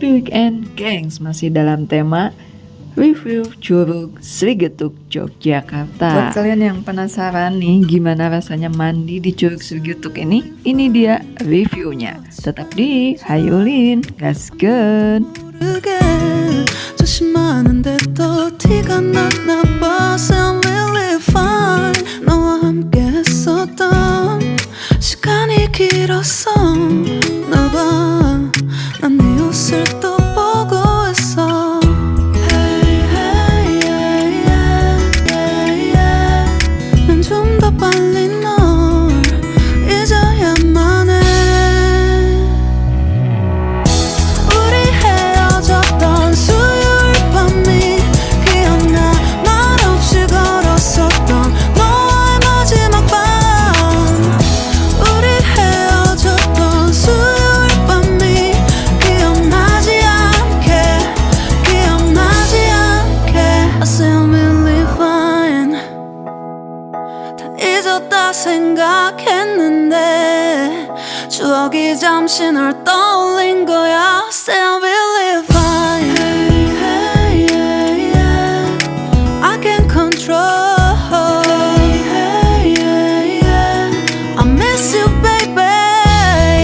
Happy weekend, gengs. Masih dalam tema review Curug Srigetuk Yogyakarta. Buat kalian yang penasaran nih gimana rasanya mandi di Curug Srigetuk ini dia reviewnya. Tetap di Hayulin, gaskeun. 조심하는데도 티가 났나 봐. I'm really fine. 너와 함께 했었던 시간이 길었어. 나봐 난 네 옷을 또 보고 있어. Hey, hey, yeah, yeah, yeah, yeah. 난 좀 더 빨리 널 잊어야만 해. 우리 헤어졌던 수요일 밤이 기억나. 말없이 걸었었던 너와의 마지막 밤. 우리 헤어졌던 수요일 밤이 기억나지 않게 I say I'm really fine. 다 잊었다 생각했는데 추억이 잠시 널 떠올린 거야. Say I'm really fine. Hey, hey, yeah, yeah. I can't control. Hey, hey, yeah, yeah. I miss you, baby.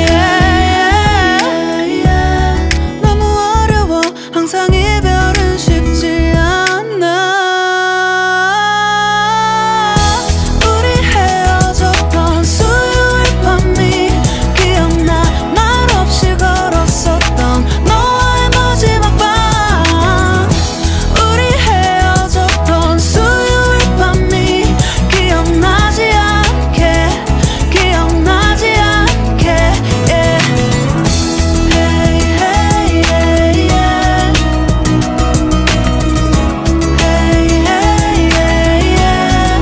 Yeah, yeah, yeah. 너무 어려워. 항상 이별은 쉽지 않아. 우리 헤어졌던 수요일 밤이 기억나. 말없이 걸었었던 너와의 마지막 밤. 우리 헤어졌던 수요일 밤이 기억나지 않게 yeah. Hey, hey, yeah, yeah. Hey, hey, yeah, yeah.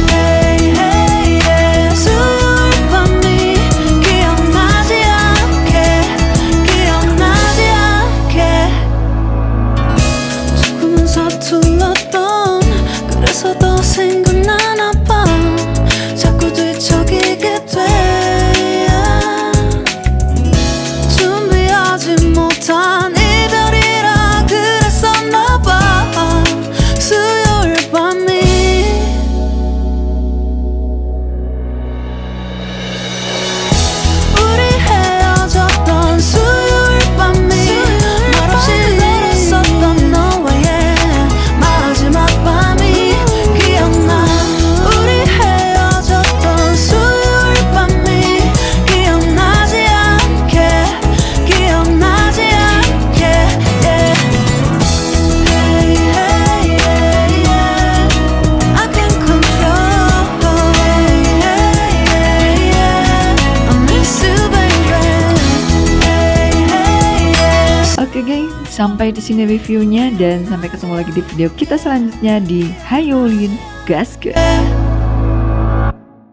Hey, hey, yeah. 수요일 밤이 기억나지 않게 조금은 서툴렀던 그래서 더 생각나나 봐. 자꾸 뒤척이게 돼. 준비하지 못한 이별이라 그랬었나 봐. 수요일 밤이 우리 헤어졌던 수요일 밤이 말없이 걸었었던 너와의 마지막 밤이 기억나. 우리 헤어졌던 수요일 밤이 기억나지 않게 yeah. Hey, hey, yeah, yeah. I can't control. Hey, hey, yeah, yeah. I miss you, baby. Hey, hey, yeah. Oke geng, sampai di sini reviewnya dan sampai ketemu lagi di video kita selanjutnya di Hayulin, gaskeun.